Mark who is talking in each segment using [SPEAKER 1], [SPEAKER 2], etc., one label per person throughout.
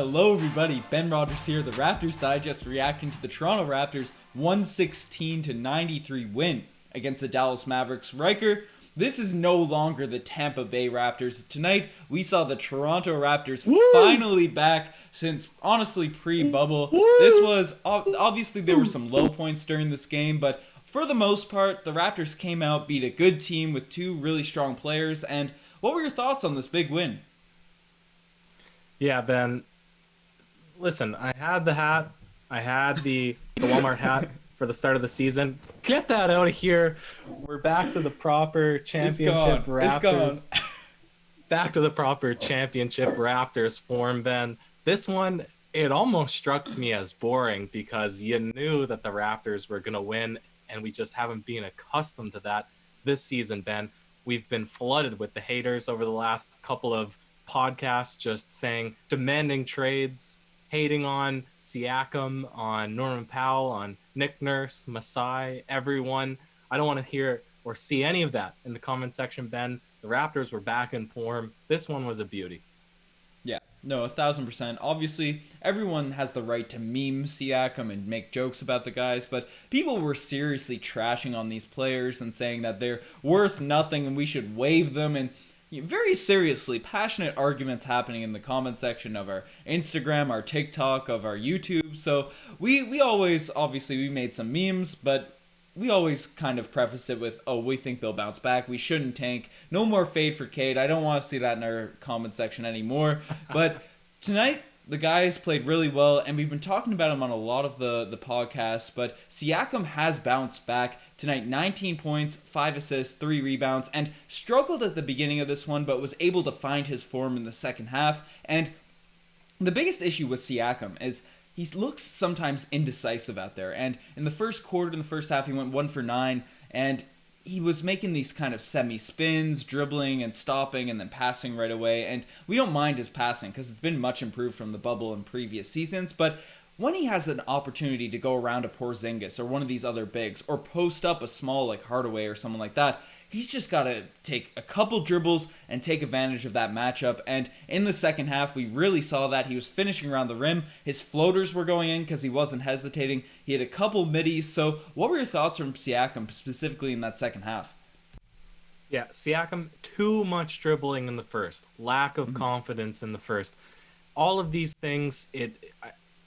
[SPEAKER 1] Hello everybody, Ben Rogers here, the Raptors Digest, reacting to the Toronto Raptors 116-93 win against the Dallas Mavericks. Riker, this is no longer the Tampa Bay Raptors. Tonight, we saw the Toronto Raptors finally back since, honestly, pre-bubble. This was, obviously there were some low points during this game, but for the most part, the Raptors came out, beat a good team with two really strong players, and what were your thoughts on this big win?
[SPEAKER 2] Yeah, Ben, listen, I had the hat. I had the Walmart hat for the start of the season. Get that out of here. We're back to the proper championship Raptors. Back to the proper championship Raptors form, Ben. This one, it almost struck me as boring because you knew that the Raptors were going to win, and we just haven't been accustomed to that this season, Ben. We've been flooded with the haters over the last couple of podcasts, just saying, demanding trades, hating on Siakam, on Norman Powell, on Nick Nurse, Masai, everyone. I don't want to hear or see any of that in the comment section, Ben. The Raptors were back in form. This one was a beauty.
[SPEAKER 1] Yeah, no, 1,000%. Obviously, everyone has the right to meme Siakam and make jokes about the guys, but people were seriously trashing on these players and saying that they're worth nothing and we should waive them, and very seriously, passionate arguments happening in the comment section of our Instagram, our TikTok, of our YouTube. So we always, obviously, we made some memes, but we always kind of prefaced it with, oh, we think they'll bounce back. We shouldn't tank. No more fade for Cade. I don't want to see that in our comment section anymore. But tonight, the guys played really well, and we've been talking about him on a lot of the podcasts, but Siakam has bounced back tonight. 19 points, 5 assists, 3 rebounds, and struggled at the beginning of this one, but was able to find his form in the second half. And the biggest issue with Siakam is he looks sometimes indecisive out there, and in the first quarter, in the first half, he went 1 for 9, and he was making these kind of semi-spins, dribbling and stopping and then passing right away. And we don't mind his passing because it's been much improved from the bubble in previous seasons. But when he has an opportunity to go around a Porzingis or one of these other bigs or post up a small like Hardaway or someone like that, he's just got to take a couple dribbles and take advantage of that matchup. And in the second half, we really saw that. He was finishing around the rim. His floaters were going in because he wasn't hesitating. He had a couple middies. So what were your thoughts from Siakam specifically in that second half?
[SPEAKER 2] Yeah, Siakam, too much dribbling in the first. Lack of confidence in the first. All of these things,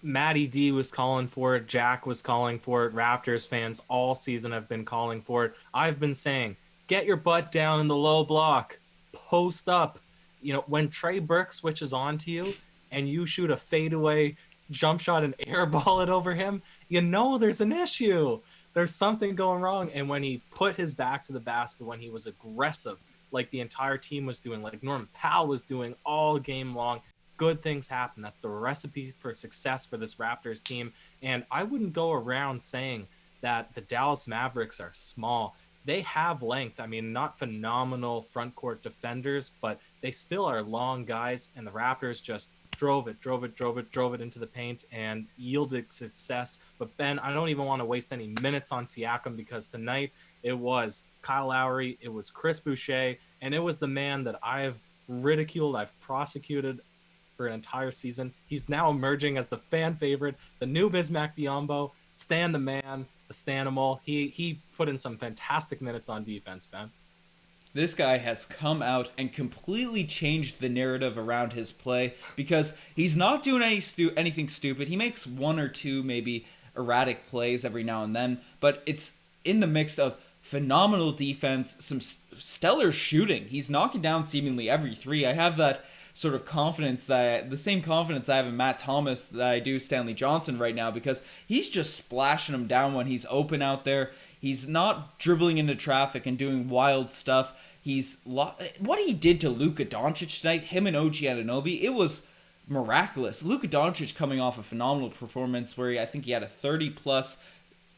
[SPEAKER 2] Matty D was calling for it. Jack was calling for it. Raptors fans all season have been calling for it. I've been saying, get your butt down in the low block. Post up. You know, when Trey Burke switches on to you and you shoot a fadeaway jump shot and airball it over him, you know there's an issue. There's something going wrong. And when he put his back to the basket, when he was aggressive, like the entire team was doing, like Norman Powell was doing all game long, good things happen. That's the recipe for success for this Raptors team. And I wouldn't go around saying that the Dallas Mavericks are small. They have length. I mean, not phenomenal front court defenders, but they still are long guys. And the Raptors just drove it into the paint and yielded success. But Ben, I don't even want to waste any minutes on Siakam because tonight it was Kyle Lowry, it was Chris Boucher, and it was the man that I've ridiculed, I've prosecuted for an entire season. He's now emerging as the fan favorite, the new Bismack Biyombo, Stan the man, the Stanimal. He put in some fantastic minutes on defense, man.
[SPEAKER 1] This guy has come out and completely changed the narrative around his play because he's not doing anything stupid. He makes one or two maybe erratic plays every now and then, but it's in the mix of phenomenal defense, some stellar shooting. He's knocking down seemingly every three. I have that sort of confidence, the same confidence I have in Matt Thomas that I do Stanley Johnson right now, because he's just splashing them down when he's open out there. He's not dribbling into traffic and doing wild stuff. What he did to Luka Doncic tonight, him and OG Anunoby, it was miraculous. Luka Doncic coming off a phenomenal performance where I think he had a 30-plus,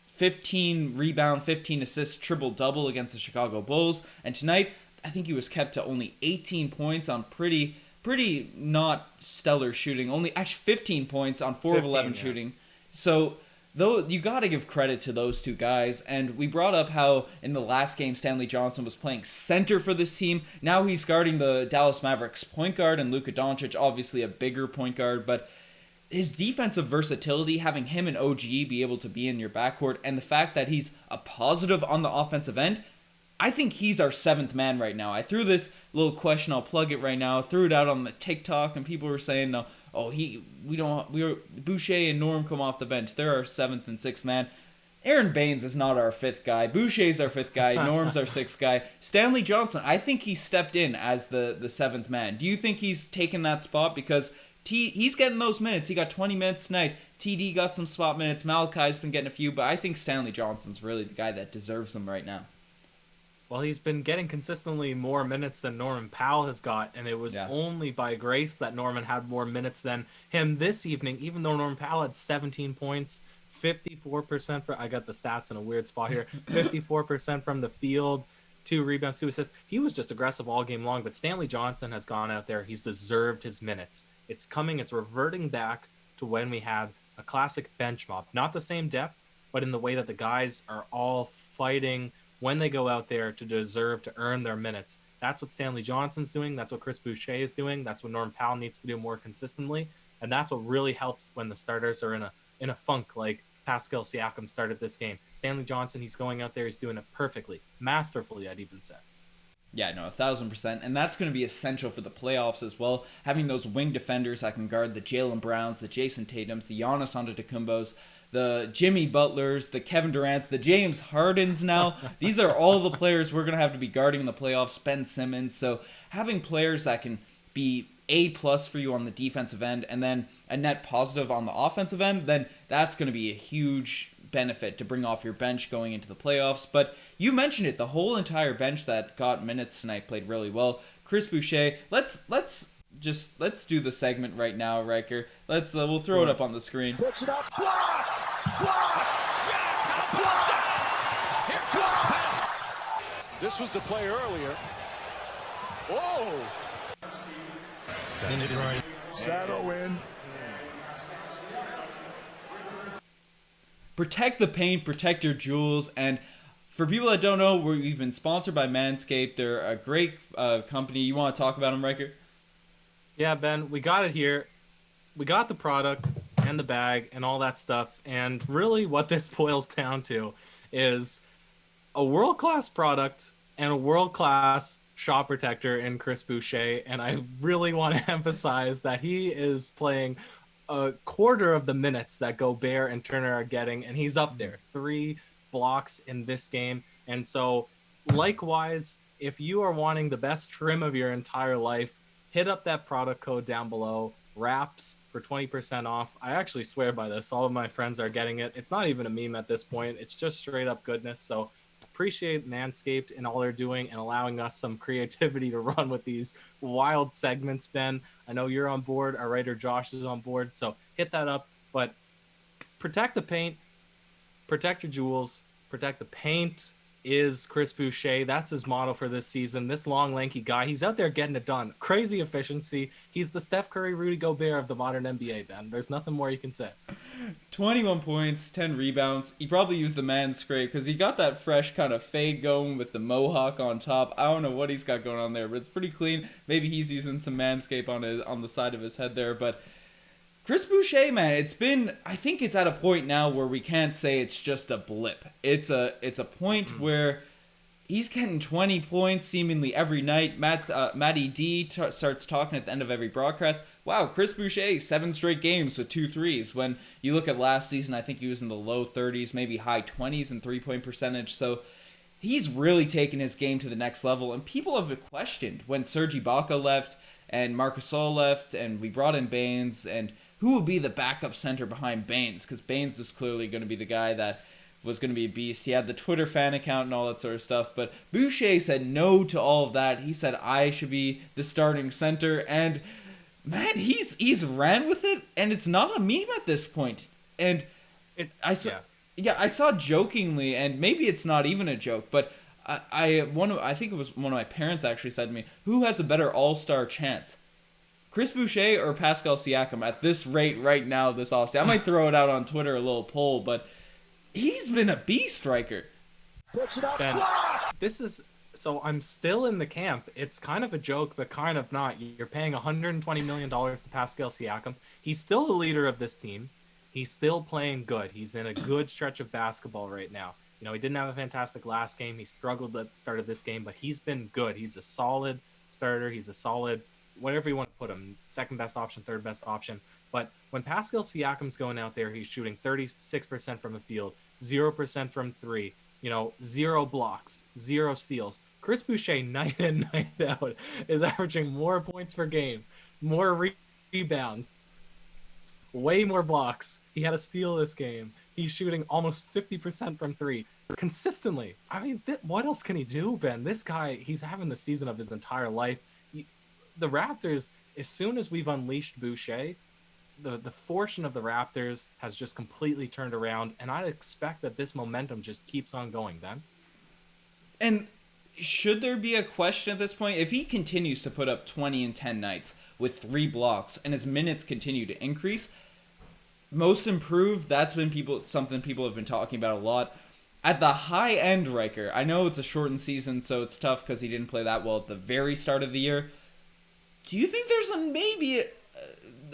[SPEAKER 1] 15 rebound, 15 assists, triple-double against the Chicago Bulls. And tonight, I think he was kept to only 18 points on pretty not stellar shooting. Only actually 15 points on 4 of 11 shooting. So though you got to give credit to those two guys. And we brought up how in the last game Stanley Johnson was playing center for this team. Now he's guarding the Dallas Mavericks point guard and Luka Doncic, obviously a bigger point guard. But his defensive versatility, having him and OG be able to be in your backcourt, and the fact that he's a positive on the offensive end, I think he's our 7th man right now. I threw this little question, I'll plug it right now, threw it out on the TikTok, and people were saying, no, Boucher and Norm come off the bench. They're our 7th and 6th man. Aaron Baines is not our 5th guy. Boucher's our 5th guy. Norm's our 6th guy. Stanley Johnson, I think he stepped in as the 7th man. Do you think he's taken that spot? Because he's getting those minutes. He got 20 minutes tonight. TD got some spot minutes. Malachi's been getting a few, but I think Stanley Johnson's really the guy that deserves them right now.
[SPEAKER 2] Well, he's been getting consistently more minutes than Norman Powell has got, and it was only by grace that Norman had more minutes than him this evening, even though Norman Powell had 17 points, 54% for, I got the stats in a weird spot here, 54% from the field, 2 rebounds, 2 assists. He was just aggressive all game long, but Stanley Johnson has gone out there. He's deserved his minutes. It's reverting back to when we had a classic bench mob. Not the same depth, but in the way that the guys are all fighting when they go out there to deserve to earn their minutes. That's what Stanley Johnson's doing. That's what Chris Boucher is doing. That's what Norm Powell needs to do more consistently. And that's what really helps when the starters are in a funk, like Pascal Siakam started this game. Stanley Johnson, he's going out there, he's doing it perfectly, masterfully, I'd even say.
[SPEAKER 1] Yeah, no, 1,000%. And that's going to be essential for the playoffs as well. Having those wing defenders that can guard the Jaylen Browns, the Jason Tatums, the Giannis Antetokounmpos, the Jimmy Butlers, the Kevin Durant's, the James Hardens now. These are all the players we're going to have to be guarding in the playoffs. Ben Simmons. So having players that can be A+ for you on the defensive end and then a net positive on the offensive end, then that's going to be a huge benefit to bring off your bench going into the playoffs. But you mentioned it, the whole entire bench that got minutes tonight played really well. Chris Boucher, let's do the segment right now, Ryker. We'll throw it up on the screen.
[SPEAKER 3] Puts it up, blocked! Jack, how about that? Here comes Pascal. This was the play earlier. Whoa!
[SPEAKER 4] Ended right.
[SPEAKER 3] Saddle in.
[SPEAKER 1] Protect the paint, protect your jewels, and for people that don't know, we've been sponsored by Manscaped. They're a great company. You want to talk about them, Ryker?
[SPEAKER 2] Yeah, Ben, we got it here. We got the product and the bag and all that stuff. And really what this boils down to is a world-class product and a world-class shot protector in Chris Boucher. And I really want to emphasize that he is playing a quarter of the minutes that Gobert and Turner are getting. And he's up there. 3 blocks in this game. And so likewise, if you are wanting the best trim of your entire life, hit up that product code down below, RAPS, for 20% off. I actually swear by this. All of my friends are getting it. It's not even a meme at this point. It's just straight up goodness. So appreciate Manscaped and all they're doing and allowing us some creativity to run with these wild segments, Ben. I know you're on board. Our writer Josh is on board. So hit that up. But protect the paint, protect your jewels, protect the paint is Chris Boucher. That's his motto for this season. This long, lanky guy, he's out there getting it done. Crazy efficiency. He's the Steph Curry, Rudy Gobert of the modern NBA, Ben. There's nothing more you can say.
[SPEAKER 1] 21 points, 10 rebounds. He probably used the man scrape because he got that fresh kind of fade going with the mohawk on top. I don't know what he's got going on there, but it's pretty clean. Maybe he's using some manscape on the side of his head there, but Chris Boucher, man, I think it's at a point now where we can't say it's just a blip. It's a point where he's getting 20 points seemingly every night. Matty D starts talking at the end of every broadcast. Wow, Chris Boucher, 7 straight games with 2 threes. When you look at last season, I think he was in the low 30s, maybe high 20s in 3-point percentage. So he's really taken his game to the next level. And people have questioned when Serge Ibaka left and Marc Gasol left and we brought in Baines and who will be the backup center behind Baines? Because Baines is clearly going to be the guy that was going to be a beast. He had the Twitter fan account and all that sort of stuff. But Boucher said no to all of that. He said, I should be the starting center. And, man, he's ran with it. And it's not a meme at this point. And I saw jokingly, and maybe it's not even a joke, but I think it was one of my parents actually said to me, who has a better all-star chance? Chris Boucher or Pascal Siakam at this rate right now this offseason? I might throw it out on Twitter, a little poll, but he's been a beast, Ryker.
[SPEAKER 2] Ben, this is So I'm still in the camp. It's kind of a joke, but kind of not. You're paying $120 million to Pascal Siakam. He's still the leader of this team. He's still playing good. He's in a good stretch of basketball right now. You know, he didn't have a fantastic last game. He struggled at the start of this game, but he's been good. He's a solid starter. He's a solid, whatever you want to put him, second best option, third best option. But when Pascal Siakam's going out there, he's shooting 36% from the field, 0% from three, 0 blocks, 0 steals. Chris Boucher, night in, night out, is averaging more points per game, more rebounds, way more blocks. He had a steal this game. He's shooting almost 50% from three consistently. I mean, what else can he do, Ben? This guy, he's having the season of his entire life. The Raptors, as soon as we've unleashed Boucher, the fortune of the Raptors has just completely turned around, and I expect that this momentum just keeps on going, Ben.
[SPEAKER 1] And should there be a question at this point? If he continues to put up 20 and 10 nights with 3 blocks and his minutes continue to increase, most improved, that's been something people have been talking about a lot. At the high end, Ryker, I know it's a shortened season, so it's tough because he didn't play that well at the very start of the year. Do you think there's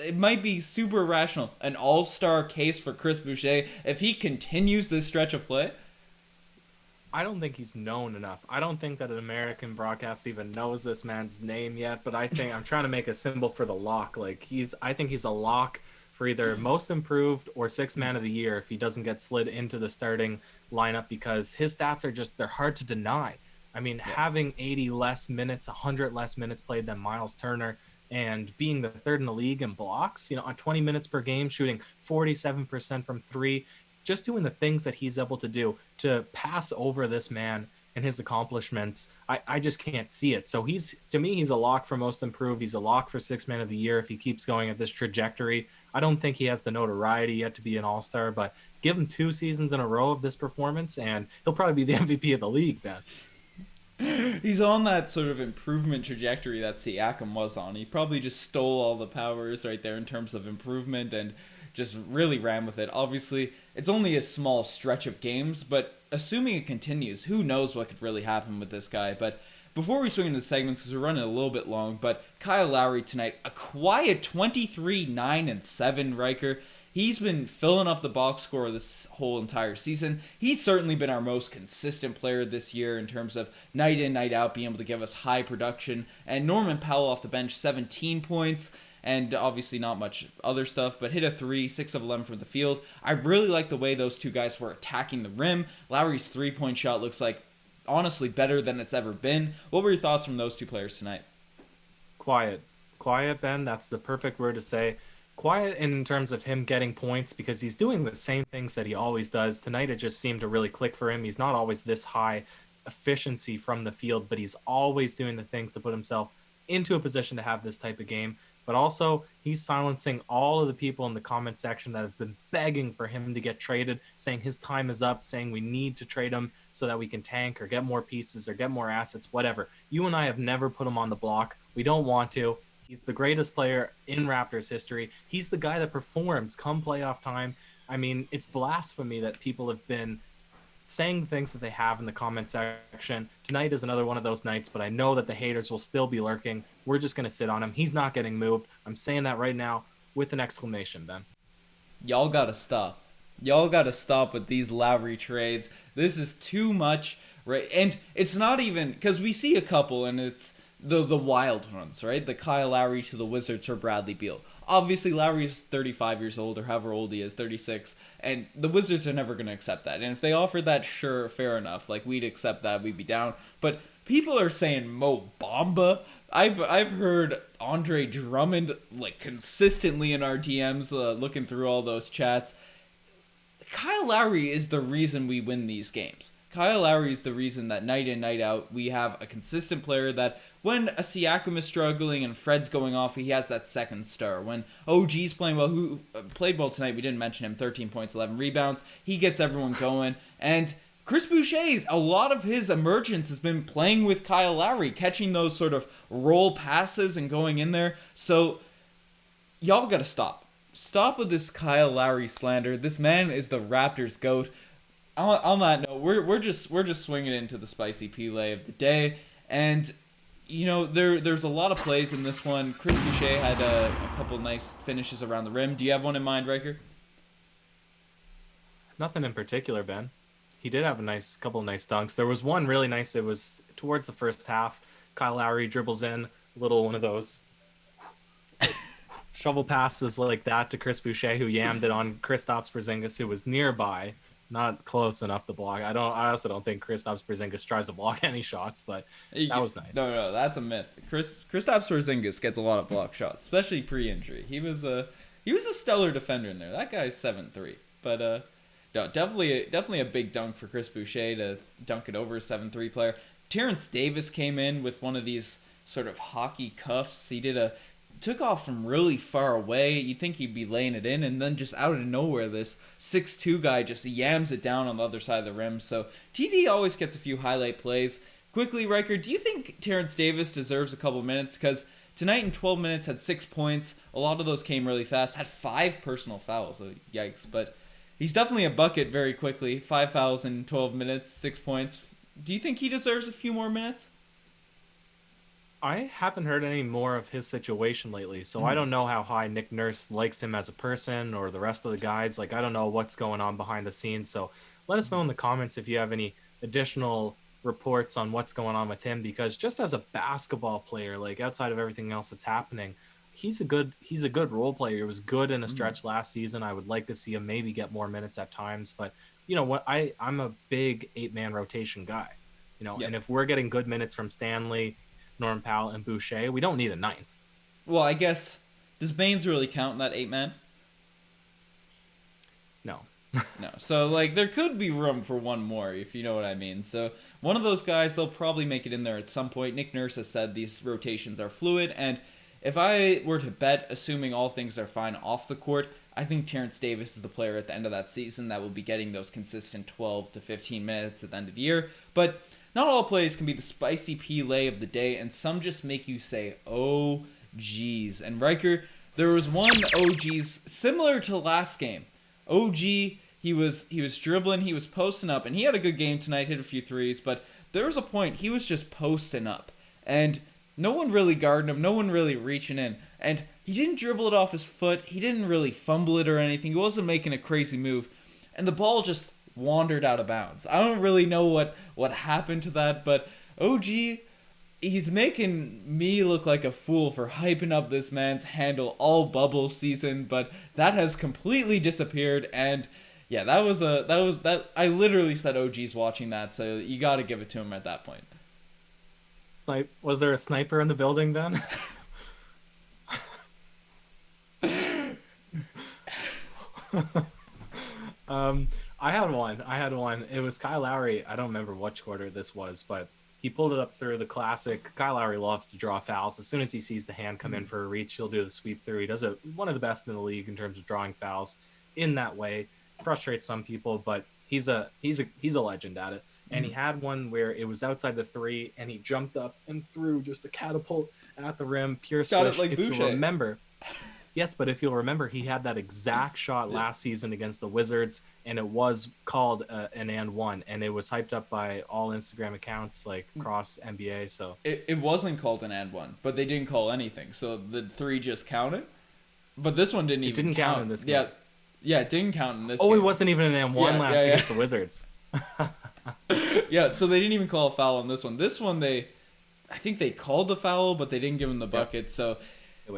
[SPEAKER 1] it might be super rational, an all-star case for Chris Boucher if he continues this stretch of play?
[SPEAKER 2] I don't think he's known enough. I don't think that an American broadcast even knows this man's name yet, but I think I'm trying to make a symbol for the lock. I think he's a lock for either most improved or sixth man of the year if he doesn't get slid into the starting lineup, because his stats are they're hard to deny. I mean, having 80 less minutes, 100 less minutes played than Miles Turner, and being the third in the league in blocks, on 20 minutes per game, shooting 47% from three, just doing the things that he's able to do to pass over this man and his accomplishments, I just can't see it. So to me, he's a lock for most improved. He's a lock for sixth man of the year if he keeps going at this trajectory. I don't think he has the notoriety yet to be an all-star, but give him 2 seasons in a row of this performance, and he'll probably be the MVP of the league, Ben.
[SPEAKER 1] He's on that sort of improvement trajectory that Siakam was on. He probably just stole all the powers right there in terms of improvement and just really ran with it. Obviously, it's only a small stretch of games, but assuming it continues, who knows what could really happen with this guy. But before we swing into the segments, because we're running a little bit long, but Kyle Lowry tonight, a quiet 23, 9, and 7, Ryker. He's been filling up the box score this whole entire season. He's certainly been our most consistent player this year in terms of night in, night out, being able to give us high production. And Norman Powell off the bench, 17 points. And obviously not much other stuff, but hit a 3, 6 of 11 from the field. I really like the way those two guys were attacking the rim. Lowry's 3-point shot looks like, honestly, better than it's ever been. What were your thoughts from those two players tonight?
[SPEAKER 2] Quiet, Ben. That's the perfect word to say. Quiet in terms of him getting points, because he's doing the same things that he always does. Tonight it just seemed to really click for him. He's not always this high efficiency from the field, but he's always doing the things to put himself into a position to have this type of game. But also, he's silencing all of the people in the comment section that have been begging for him to get traded, saying his time is up, saying we need to trade him so that we can tank or get more pieces or get more assets, whatever. You and I have never put him on the block. We don't want to. He's the greatest player in Raptors history. He's the guy that performs come playoff time. I mean, it's blasphemy that people have been saying things that they have in the comment section. Tonight is another one of those nights, but I know that the haters will still be lurking. We're just going to sit on him. He's not getting moved. I'm saying that right now with an exclamation, Ben.
[SPEAKER 1] Y'all got to stop. Y'all got to stop with these Lowry trades. This is too much, right? And it's not even, because we see a couple, and it's the wild ones, right? The Kyle Lowry to the Wizards or Bradley Beal. Obviously, Lowry is 35 years old, or however old he is, 36, and the Wizards are never going to accept that. And if they offered that, sure, fair enough. Like, we'd accept that, we'd be down. But people are saying Mo Bamba. I've heard Andre Drummond, like, consistently in our DMs, looking through all those chats. Kyle Lowry is the reason we win these games. Kyle Lowry is the reason that night in, night out, we have a consistent player that when a Siakam is struggling and Fred's going off, he has that second star. When OG's playing well, who played well tonight, we didn't mention him, 13 points, 11 rebounds, he gets everyone going. And Chris Boucher, a lot of his emergence has been playing with Kyle Lowry, catching those sort of roll passes and going in there. So, y'all gotta stop. Stop with this Kyle Lowry slander. This man is the Raptors GOAT. On that note, we're just swinging into the spicy Pele of the day, and there's a lot of plays in this one. Chris Boucher had a couple nice finishes around the rim. Do you have one in mind, Riker?
[SPEAKER 2] Nothing in particular, Ben. He did have couple of nice dunks. There was one really nice. It was towards the first half. Kyle Lowry dribbles in, little one of those shovel passes like that to Chris Boucher, who yammed it on Kristaps Porzingis, who was nearby, not close enough to block. I also don't think Kristaps Porzingis tries to block any shots, but that was nice.
[SPEAKER 1] No, that's a myth. Kristaps Porzingis gets a lot of block shots, especially pre-injury. He was a stellar defender in there. That guy's 7'3", but no, definitely a big dunk for Chris Boucher to dunk it over a 7'3" player. Terrence Davis came in with one of these sort of hockey cuffs. He took off from really far away. You'd think he'd be laying it in, and then just out of nowhere, this 6'2" guy just yams it down on the other side of the rim. So TD always gets a few highlight plays. Quickly, Riker, do you think Terrence Davis deserves a couple minutes? Because tonight in 12 minutes had 6 points. A lot of those came really fast. Had 5 personal fouls. So yikes. But he's definitely a bucket very quickly. 5 fouls in 12 minutes, 6 points. Do you think he deserves a few more minutes?
[SPEAKER 2] I haven't heard any more of his situation lately, so I don't know how high Nick Nurse likes him as a person or the rest of the guys. Like, I don't know what's going on behind the scenes, so let us know in the comments if you have any additional reports on what's going on with him, because just as a basketball player, like outside of everything else that's happening, he's a good role player. He was good in a stretch last season. I would like to see him maybe get more minutes at times, but you know what? I'm a big 8-man rotation guy, and if we're getting good minutes from Stanley, Norm Powell, and Boucher, we don't need a 9th.
[SPEAKER 1] Well, I guess, does Baines really count in that 8-man?
[SPEAKER 2] No.
[SPEAKER 1] No. So, like, there could be room for one more, if you know what I mean. So, one of those guys, they'll probably make it in there at some point. Nick Nurse has said these rotations are fluid, and if I were to bet, assuming all things are fine off the court, I think Terrence Davis is the player at the end of that season that will be getting those consistent 12 to 15 minutes at the end of the year. But not all plays can be the spicy Pele of the day, and some just make you say, oh, geez. And Riker, there was one OG's similar to last game. OG, he was dribbling, he was posting up, and he had a good game tonight, hit a few threes, but there was a point he was just posting up, and no one really guarding him, no one really reaching in, and he didn't dribble it off his foot, he didn't really fumble it or anything, he wasn't making a crazy move, and the ball just wandered out of bounds. I don't really know what happened to that, but OG, he's making me look like a fool for hyping up this man's handle all bubble season, but that has completely disappeared, and yeah, that I literally said OG's watching that, so you got to give it to him at that point.
[SPEAKER 2] Was there a sniper in the building then? I had one. It was Kyle Lowry. I don't remember which quarter this was, but he pulled it up through the classic. Kyle Lowry loves to draw fouls. As soon as he sees the hand come in for a reach, he'll do the sweep through. He does it, one of the best in the league in terms of drawing fouls in that way. Frustrates some people, but he's a legend at it. And he had one where it was outside the 3, and he jumped up and threw just a catapult at the rim, pure swish.
[SPEAKER 1] Got it like Boucher.
[SPEAKER 2] You'll remember. Yes, but if you'll remember, he had that exact shot last season against the Wizards, and it was called an and one, and it was hyped up by all Instagram accounts like across NBA. So
[SPEAKER 1] it wasn't called an and one, but they didn't call anything, so the 3 just counted. But this one didn't even count
[SPEAKER 2] in this game.
[SPEAKER 1] Yeah, it didn't count in this game.
[SPEAKER 2] Oh, it wasn't even an and one last against the Wizards.
[SPEAKER 1] Yeah, so they didn't even call a foul on this one. This one, I think they called the foul, but they didn't give him the bucket, so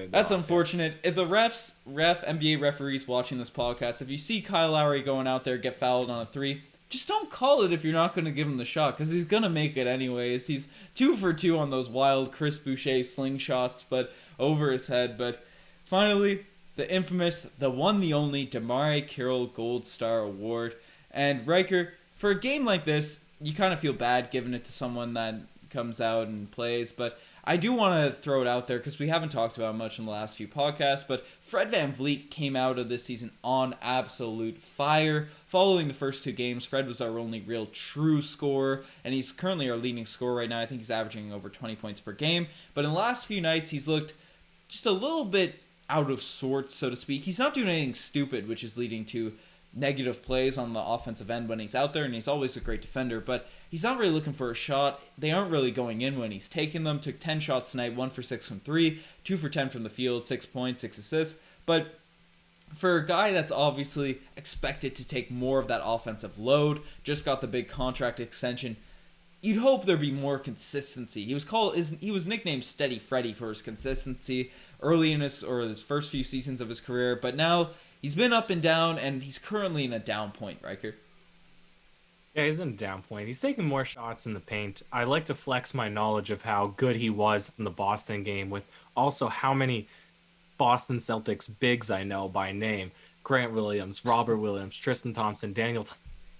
[SPEAKER 1] that's unfortunate. If the NBA referees watching this podcast, if you see Kyle Lowry going out there, get fouled on a 3, just don't call it if you're not going to give him the shot, because he's going to make it anyways. He's 2 for 2 on those wild Chris Boucher slingshots, but over his head. But finally, the infamous, the one, the only DeMarre Carroll Gold Star Award. And Riker, for a game like this, you kind of feel bad giving it to someone that comes out and plays, but I do want to throw it out there because we haven't talked about it much in the last few podcasts, but Fred VanVleet came out of this season on absolute fire. Following the first 2 games, Fred was our only real true scorer, and he's currently our leading scorer right now. I think he's averaging over 20 points per game, but in the last few nights, he's looked just a little bit out of sorts, so to speak. He's not doing anything stupid, which is leading to negative plays on the offensive end when he's out there, and he's always a great defender, but he's not really looking for a shot. They aren't really going in when he's taking them. Took 10 shots tonight, 1 for 6 from 3, 2 for 10 from the field, 6 points, 6 assists. But for a guy that's obviously expected to take more of that offensive load, just got the big contract extension, you'd hope there'd be more consistency. He was nicknamed Steady Freddy for his consistency early in his first few seasons of his career, but now he's been up and down, and he's currently in a down point, Riker.
[SPEAKER 2] Yeah, he's in a down point. He's taking more shots in the paint. I like to flex my knowledge of how good he was in the Boston game with also how many Boston Celtics bigs I know by name. Grant Williams, Robert Williams, Tristan Thompson, Daniel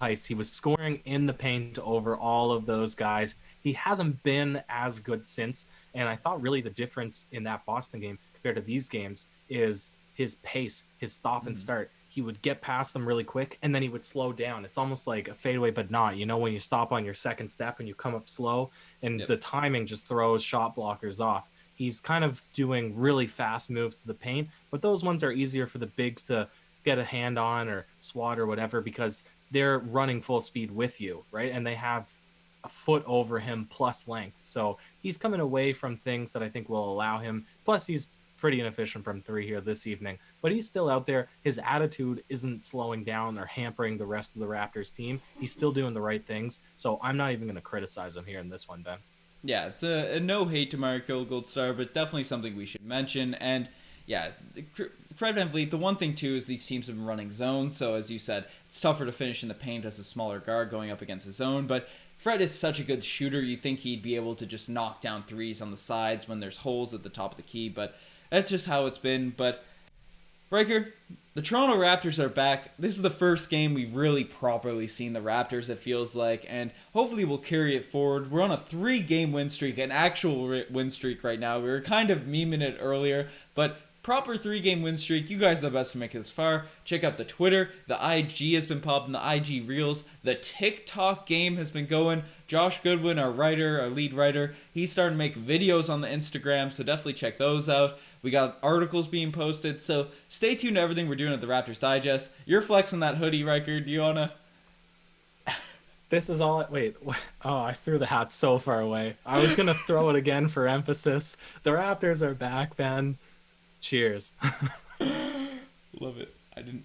[SPEAKER 2] Tice. He was scoring in the paint over all of those guys. He hasn't been as good since, and I thought really the difference in that Boston game compared to these games is his pace, his stop and start. He would get past them really quick, and then he would slow down. It's almost like a fadeaway, but not. You know, when you stop on your second step and you come up slow, and the timing just throws shot blockers off. He's kind of doing really fast moves to the paint, but those ones are easier for the bigs to get a hand on or swat or whatever because they're running full speed with you, right? And they have a foot over him plus length. So he's coming away from things that I think will allow him. Plus, he's pretty inefficient from 3 here this evening, but he's still out there. His attitude isn't slowing down or hampering the rest of the Raptors team. He's still doing the right things. So I'm not even going to criticize him here in this one, Ben.
[SPEAKER 1] Yeah, it's a no hate to Markel Goldstar, but definitely something we should mention. And yeah, Fred VanVleet, the one thing too is these teams have been running zone, so as you said, it's tougher to finish in the paint as a smaller guard going up against his zone, but Fred is such a good shooter, you think he'd be able to just knock down threes on the sides when there's holes at the top of the key, but that's just how it's been. But Riker, the Toronto Raptors are back. This is the first game we've really properly seen the Raptors, it feels like, and hopefully we'll carry it forward. We're on a 3-game win streak, an actual win streak right now. We were kind of memeing it earlier, but proper 3-game win streak. You guys are the best to make it this far. Check out the Twitter. The IG has been popping, the IG Reels. The TikTok game has been going. Josh Goodwin, our lead writer, he's starting to make videos on the Instagram, so definitely check those out. We got articles being posted, so stay tuned to everything we're doing at the Raptors Digest. You're flexing that hoodie, Riker. Do you want to...
[SPEAKER 2] This is all... Wait. Oh, I threw the hat so far away. I was going to throw it again for emphasis. The Raptors are back, Ben. Cheers.
[SPEAKER 1] Love it. I didn't...